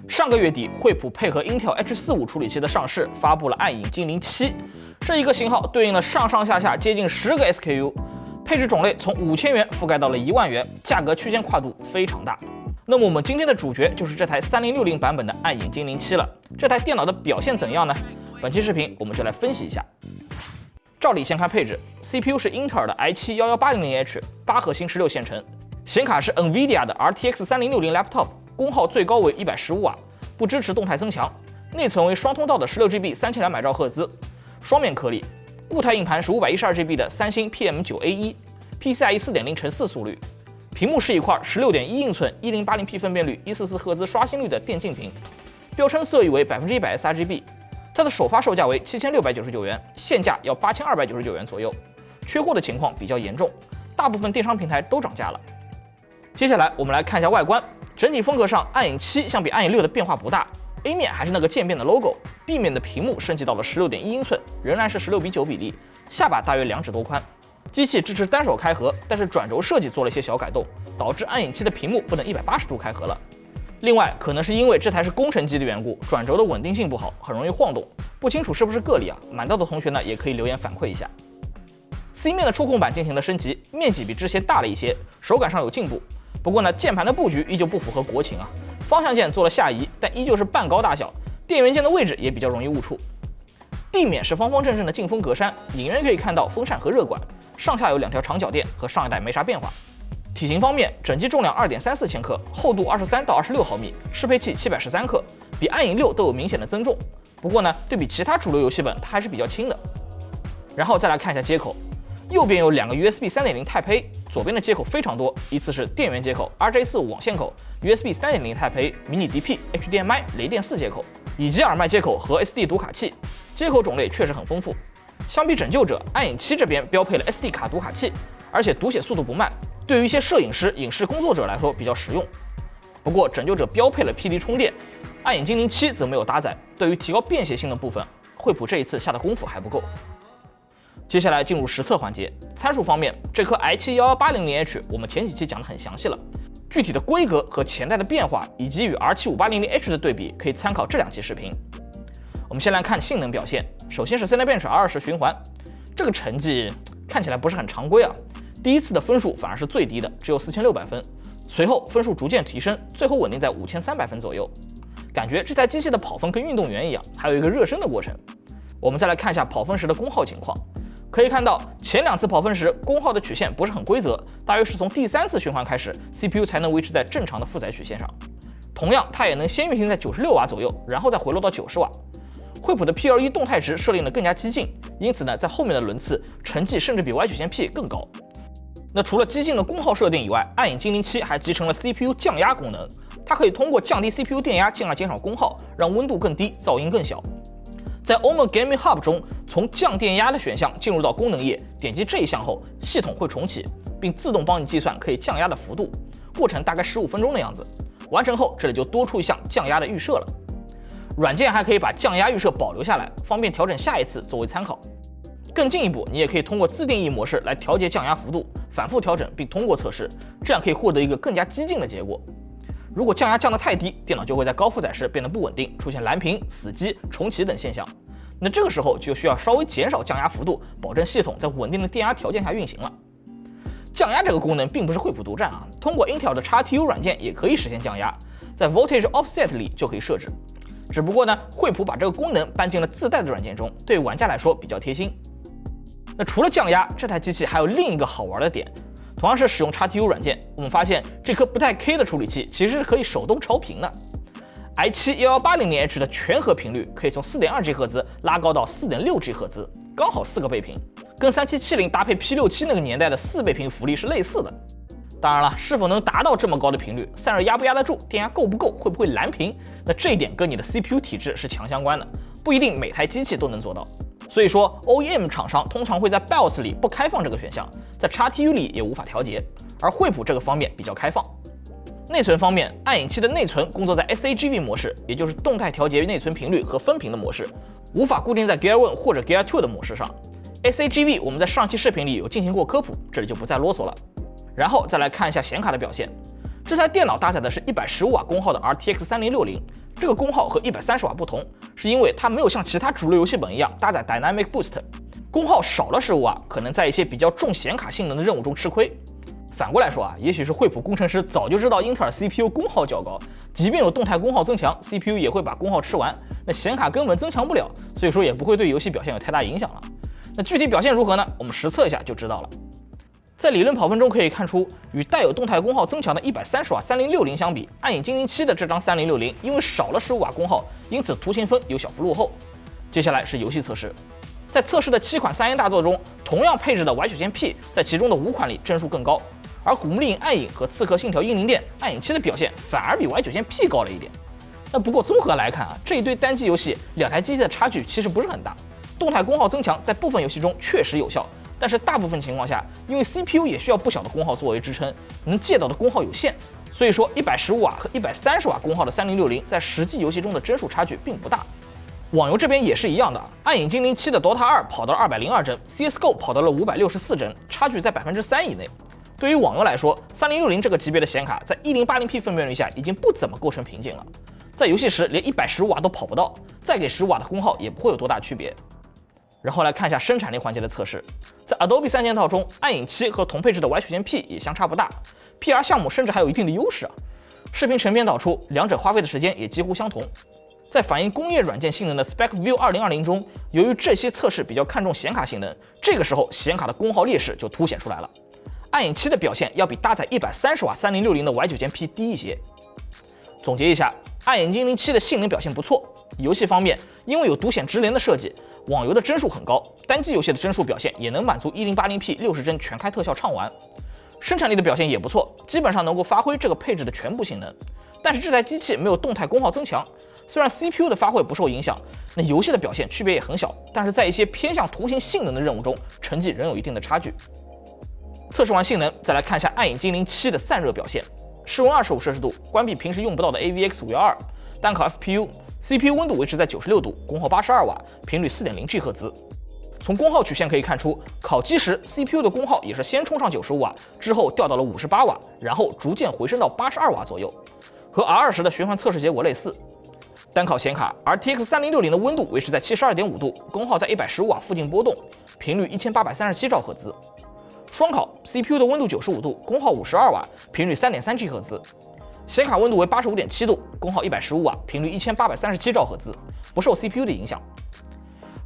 上个月底，惠普配合 Intel H45处理器的上市，发布了暗影精灵7，这一个型号对应了上上下下接近10个 SKU， 配置种类从5000元覆盖到了1万元，价格区间跨度非常大。那么我们今天的主角就是这台3060版本的暗影精灵7了。这台电脑的表现怎样呢？本期视频我们就来分析一下。照例先看配置 ，CPU 是英特尔的 i7-11800H 8核心16线程，显卡是 NVIDIA 的 RTX 3060 Laptop， 功耗最高为115瓦，不支持动态增强。内存为双通道的 16GB 3200兆赫兹，双面颗粒。固态硬盘是 512GB 的三星 PM9A1，PCIe 4.0/4速率。屏幕是一块16.1英寸 1080p 分辨率144赫兹刷新率的电竞屏，标称色域为100% sRGB。它的首发售价为7699元，现价要8299元左右。缺货的情况比较严重，大部分电商平台都涨价了。接下来我们来看一下外观，整体风格上，暗影7相比暗影6的变化不大。A 面还是那个渐变的 logo，B 面的屏幕升级到了16.1英寸，仍然是16:9比例，下巴大约2指多宽。机器支持单手开合，但是转轴设计做了一些小改动，导致暗影7的屏幕不能180度开合了。另外，可能是因为这台是工程机的缘故，转轴的稳定性不好，很容易晃动。不清楚是不是个例啊？买到的同学呢，也可以留言反馈一下。C 面的触控板进行了升级，面积比之前大了一些，手感上有进步。不过呢，键盘的布局依旧不符合国情啊。方向键做了下移，但依旧是半高大小，电源键的位置也比较容易误触。地面是方方正正的进风格栅，隐约可以看到风扇和热管，上下有2条长脚垫，和上一代没啥变化。体型方面，整机重量2.34千克，厚度23到26毫米，适配器713克，比暗影6都有明显的增重。不过呢，对比其他主流游戏本，它还是比较轻的。然后再来看一下接口，右边有2个 USB 3.0 Type A， 左边的接口非常多，依次是电源接口、RJ45 网线口、USB 3.0 Type A、迷你 DP、HDMI、雷电4接口，以及耳麦接口和 SD 读卡器，接口种类确实很丰富。相比拯救者，暗影7这边标配了 SD 卡读卡器，而且读写速度不慢，对于一些摄影师、影视工作者来说比较实用。不过拯救者标配了 PD 充电，暗影精灵7则没有搭载，对于提高便携性的部分，惠普这一次下的功夫还不够。接下来进入实测环节，参数方面，这颗 i7-11800H 我们前几期讲得很详细了，具体的规格和前代的变化，以及与 R75800H 的对比，可以参考这2期视频。我们先来看性能表现，首先是 Cinebench R20循环，这个成绩看起来不是很常规啊。第一次的分数反而是最低的，只有4600分，随后分数逐渐提升，最后稳定在5300分左右。感觉这台机器的跑分跟运动员一样，还有一个热身的过程。我们再来看一下跑分时的功耗情况，可以看到前2次跑分时功耗的曲线不是很规则，大约是从第3次循环开始 ，CPU 才能维持在正常的负载曲线上。同样，它也能先运行在96瓦左右，然后再回落到90瓦。惠普的 P-L1 动态值设定的更加激进，因此呢，在后面的轮次成绩甚至比 Y 曲线 P 更高。那除了激进的功耗设定以外，暗影精灵7还集成了 CPU 降压功能，它可以通过降低 CPU 电压，进而减少功耗，让温度更低，噪音更小。在 OMA Gaming Hub 中，从降电压的选项进入到功能页，点击这一项后，系统会重启，并自动帮你计算可以降压的幅度，过程大概15分钟的样子。完成后，这里就多出一项降压的预设了。软件还可以把降压预设保留下来，方便调整下一次作为参考。更进一步，你也可以通过自定义模式来调节降压幅度，反复调整并通过测试，这样可以获得一个更加激进的结果。如果降压降得太低，电脑就会在高负载时变得不稳定，出现蓝屏、死机、重启等现象。那这个时候就需要稍微减少降压幅度，保证系统在稳定的电压条件下运行了。降压这个功能并不是惠普独占啊，通过 Intel 的 XTU 软件也可以实现降压，在 Voltage Offset 里就可以设置。只不过呢，惠普把这个功能搬进了自带的软件中，对玩家来说比较贴心。那除了降压，这台机器还有另一个好玩的点，同样是使用 XTU 软件，我们发现这颗不带 K 的处理器其实是可以手动超频的。i7-11800H 的全核频率可以从 4.2 赫兹拉高到 4.6 赫兹，刚好4个倍频，跟3770搭配 P67 那个年代的4倍频福利是类似的。当然了，是否能达到这么高的频率，散热压不压得住，电压够不够，会不会蓝屏，那这一点跟你的 CPU 体质是强相关的，不一定每台机器都能做到。所以说 OEM 厂商通常会在 BIOS 里不开放这个选项，在 XTU 里也无法调节，而惠普这个方面比较开放。内存方面，暗影7的内存工作在 SAGV 模式，也就是动态调节内存频率和分频的模式，无法固定在 Gear 1或者 Gear 2的模式上。SAGV 我们在上期视频里有进行过科普，这里就不再啰嗦了。然后再来看一下显卡的表现，这台电脑搭载的是115瓦功耗的 RTX 3060，这个功耗和130瓦不同，是因为它没有像其他主流游戏本一样搭载 Dynamic Boost， 功耗少了15瓦，可能在一些比较重显卡性能的任务中吃亏。反过来说也许是惠普工程师早就知道英特尔 CPU 功耗较高，即便有动态功耗增强 ，CPU 也会把功耗吃完，那显卡根本增强不了，所以说也不会对游戏表现有太大影响了。那具体表现如何呢？我们实测一下就知道了。在理论跑分中可以看出，与带有动态功耗增强的130瓦3060相比，暗影精灵7的这张3060因为少了15瓦功耗，因此图形分有小幅落后。接下来是游戏测试，在测试的7款3A大作中，同样配置的 Y9000P 在其中的5款里帧数更高，而古墓丽影：暗影和刺客信条：英灵殿暗影7的表现反而比 Y9000P 高了一点。那不过综合来看这一堆单机游戏2台机器的差距其实不是很大。动态功耗增强在部分游戏中确实有效，但是大部分情况下，因为 CPU 也需要不小的功耗作为支撑，能借到的功耗有限，所以说115瓦和130瓦功耗的3060在实际游戏中的帧数差距并不大。网游这边也是一样的，暗影精灵7的 DOTA 2跑到了202帧 ，CSGO 跑到了564帧，差距在3%以内。对于网游来说，3060这个级别的显卡在1080p 分辨率下已经不怎么构成瓶颈了，在游戏时连115瓦都跑不到，再给15瓦的功耗也不会有多大区别。然后来看一下生产力环节的测试，在 Adobe 三件套中，暗影7和同配置的 Y9000P 也相差不大 ，PR 项目甚至还有一定的优势视频成片导出，两者花费的时间也几乎相同。在反映工业软件性能的 SpecView 2020中，由于这些测试比较看重显卡性能，这个时候显卡的功耗劣势就凸显出来了。暗影7的表现要比搭载130瓦3060的 Y9000P 低一些。总结一下，暗影精灵7的性能表现不错。游戏方面，因为有独显直连的设计，网游的帧数很高，单机游戏的帧数表现也能满足1080p 60帧全开特效畅玩。生产力的表现也不错，基本上能够发挥这个配置的全部性能。但是这台机器没有动态功耗增强，虽然 CPU 的发挥不受影响，那游戏的表现区别也很小，但是在一些偏向图形性能的任务中，成绩仍有一定的差距。测试完性能，再来看一下暗影精灵7的散热表现。室温25摄氏度，关闭平时用不到的 AVX512，单烤 FPU。CPU 温度维持在96度，功耗82瓦，频率 4.0G 赫兹。从功耗曲线可以看出，烤机时 CPU 的功耗也是先冲上95瓦，之后掉到了58瓦，然后逐渐回升到82瓦左右，和 R20的循环测试结果类似。单烤显卡 RTX 3060的温度维持在72.5度，功耗在115瓦附近波动，频率1837兆赫兹。双烤 CPU 的温度95度，功耗52瓦，频率 3.3G 赫兹。显卡温度为85.7度，功耗115瓦，频率1837兆赫兹，不受 CPU 的影响。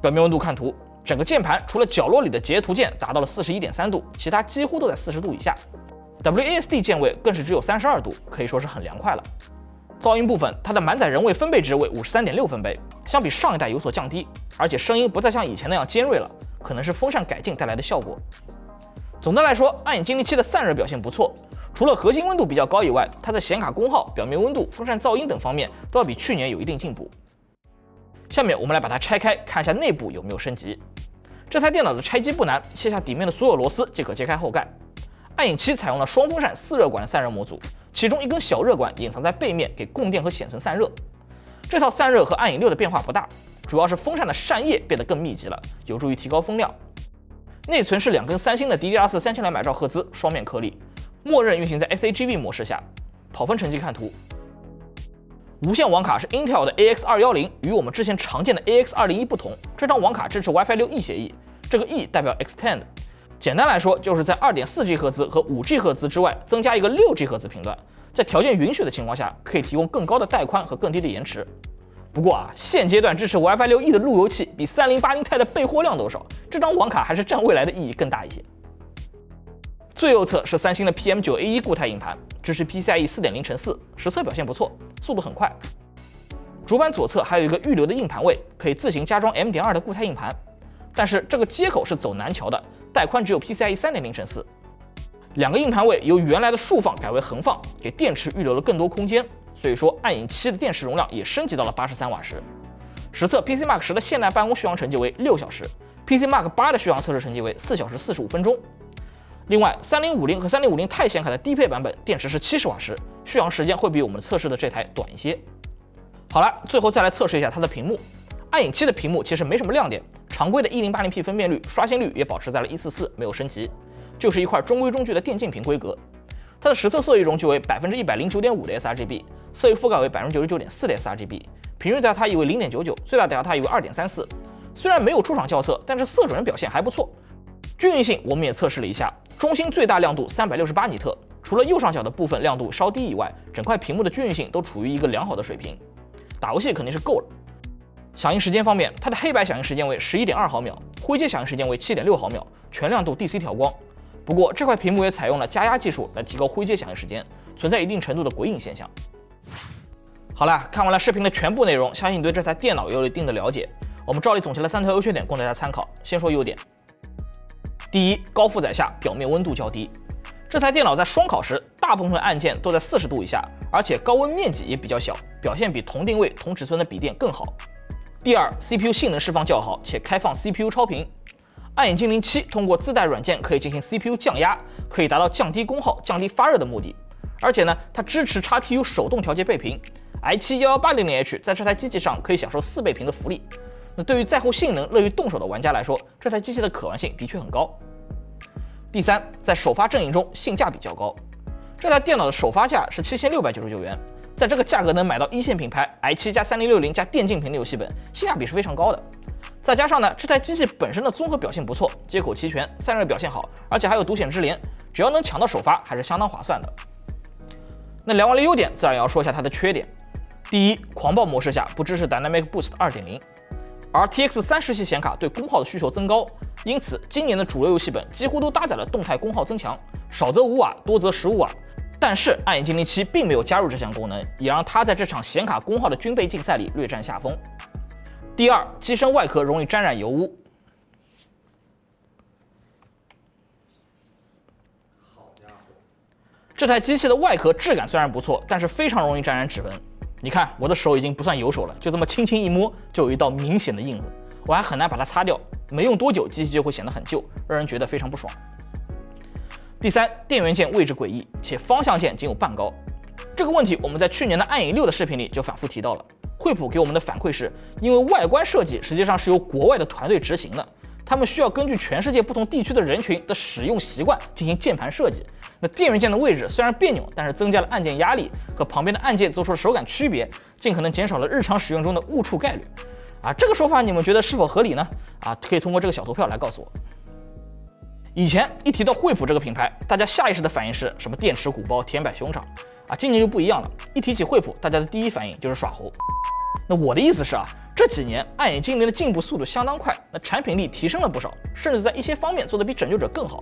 表面温度看图，整个键盘除了角落里的截图键达到了41.3度，其他几乎都在40度以下。WASD 键位更是只有32度，可以说是很凉快了。噪音部分，它的满载人位分贝值为53.6分贝，相比上一代有所降低，而且声音不再像以前那样尖锐了，可能是风扇改进带来的效果。总的来说，暗影精灵7的散热表现不错，除了核心温度比较高以外，它的显卡功耗、表面温度、风扇噪音等方面都要比去年有一定进步。下面我们来把它拆开，看一下内部有没有升级。这台电脑的拆机不难，卸下底面的所有螺丝即可揭开后盖。暗影7采用了双风扇4热管的散热模组，其中一根小热管隐藏在背面，给供电和显存散热。这套散热和暗影6的变化不大，主要是风扇的扇叶变得更密集了，有助于提高风量。内存是2根三星的 DDR4 3200兆赫兹双面颗粒，默认运行在 SAGV 模式下。跑分成绩看图。无线网卡是 Intel 的 AX210，与我们之前常见的 AX201 不同，这张网卡支持 WiFi 6E 协议，这个 E 代表 Extend。简单来说，就是在 2.4G 赫兹和 5G 赫兹之外增加一个 6G 赫兹频段，在条件允许的情况下，可以提供更高的带宽和更低的延迟。不过现阶段支持 WiFi 6E 的路由器比3080 Ti 的备货量都少，这张网卡还是占未来的意义更大一些。最右侧是三星的 PM9A1 固态硬盘，支持 PCIe 4.0/4，实测表现不错，速度很快。主板左侧还有一个预留的硬盘位，可以自行加装 M.2 的固态硬盘，但是这个接口是走南桥的，带宽只有 PCIe 3.0/4。两个硬盘位由原来的竖放改为横放，给电池预留了更多空间。所以说，暗影7的电池容量也升级到了83瓦时。实测 PC Mark 10的现代办公续航成绩为6小时 ，PC Mark 8的续航测试成绩为4小时45分钟。另外，3050和3050 钛显卡的低配版本电池是70瓦时，续航时间会比我们测试的这台短一些。好了，最后再来测试一下它的屏幕。暗影7的屏幕其实没什么亮点，常规的 1080p 分辨率，刷新率也保持在了144，没有升级，就是一块中规中矩的电竞屏规格。它的实测色域容积为109.5%的 sRGB， 色域覆盖为99.4%的 sRGB， 平均调态异为0.99， 最大调态异为2.34。虽然没有出厂校色，但是色准表现还不错。均匀性我们也测试了一下，中心最大亮度368尼特，除了右上角的部分亮度稍低以外，整块屏幕的均匀性都处于一个良好的水平，打游戏肯定是够了。响应时间方面，它的黑白响应时间为11.2毫秒，灰阶响应时间为7.6毫秒，全亮度 DC 调光。不过这块屏幕也采用了加压技术来提高灰阶响应时间，存在一定程度的鬼影现象。好了，看完了视频的全部内容，相信你对这台电脑有了一定的了解。我们照例总结了3条优缺点供大家参考。先说优点。第一，高负载下表面温度较低。这台电脑在双烤时，大部分按键都在40度以下，而且高温面积也比较小，表现比同定位、同尺寸的笔电更好。第二 ，CPU 性能释放较好，且开放 CPU 超频。暗影精灵7通过自带软件可以进行 CPU 降压，可以达到降低功耗、降低发热的目的。而且呢，它支持 XTU 手动调节倍频 ，i7-1180H 在这台机器上可以享受4倍频的福利。那对于在乎性能、乐于动手的玩家来说，这台机器的可玩性的确很高。第三，在首发阵营中性价比较高。这台电脑的首发价是7699元，在这个价格能买到一线品牌 i7+3060 加电竞屏的游戏本，性价比是非常高的。再加上呢，这台机器本身的综合表现不错，接口齐全，散热表现好，而且还有独显智联，只要能抢到首发，还是相当划算的。那聊完了优点，自然也要说一下它的缺点。第一，狂暴模式下不支持 Dynamic Boost 2.0。RTX 30系显卡对功耗的需求增高，因此今年的主流游戏本几乎都搭载了动态功耗增强，少则5瓦，多则15瓦。但是暗影精灵7并没有加入这项功能，也让它在这场显卡功耗的军备竞赛里略占下风。第二，机身外壳容易沾染油污。这台机器的外壳质感虽然不错，但是非常容易沾染指纹。你看我的手已经不算油手了，就这么轻轻一摸，就有一道明显的印子，我还很难把它擦掉。没用多久，机器就会显得很旧，让人觉得非常不爽。第三，电源键位置诡异，且方向键仅有半高。这个问题我们在去年的暗影6的视频里就反复提到了。惠普给我们的反馈是，因为外观设计实际上是由国外的团队执行的，他们需要根据全世界不同地区的人群的使用习惯进行键盘设计。那电源键的位置虽然别扭，但是增加了按键压力，和旁边的按键做出了手感区别，尽可能减少了日常使用中的误触概率。这个说法你们觉得是否合理呢？可以通过这个小投票来告诉我。以前一提到惠普这个品牌，大家下意识的反应是什么电池鼓包、甜摆熊掌今年就不一样了，一提起惠普，大家的第一反应就是耍猴。那我的意思是这几年暗影精灵的进步速度相当快，那产品力提升了不少，甚至在一些方面做得比拯救者更好。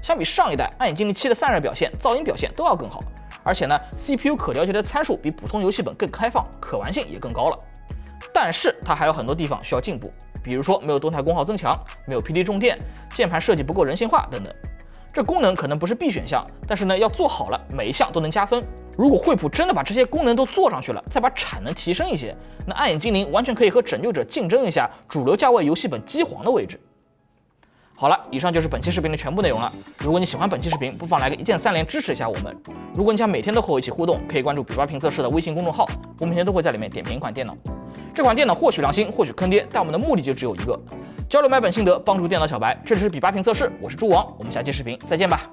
相比上一代，暗影精灵7的散热表现、噪音表现都要更好，而且呢 ，CPU 可调节的参数比普通游戏本更开放，可玩性也更高了。但是它还有很多地方需要进步，比如说没有动态功耗增强，没有 PD 重电，键盘设计不够人性化等等。这功能可能不是必选项，但是呢，要做好了，每一项都能加分。如果惠普真的把这些功能都做上去了，再把产能提升一些，那暗影精灵完全可以和拯救者竞争一下主流价位游戏本机皇的位置。好了，以上就是本期视频的全部内容了。如果你喜欢本期视频，不妨来个一键3连支持一下我们。如果你想每天都和我一起互动，可以关注比巴评测室的微信公众号，我每天都会在里面点评一款电脑。这款电脑或许良心，或许坑爹，但我们的目的就只有一个：交流买本心得，帮助电脑小白。这里是比巴评测室，我是猪王，我们下期视频再见吧。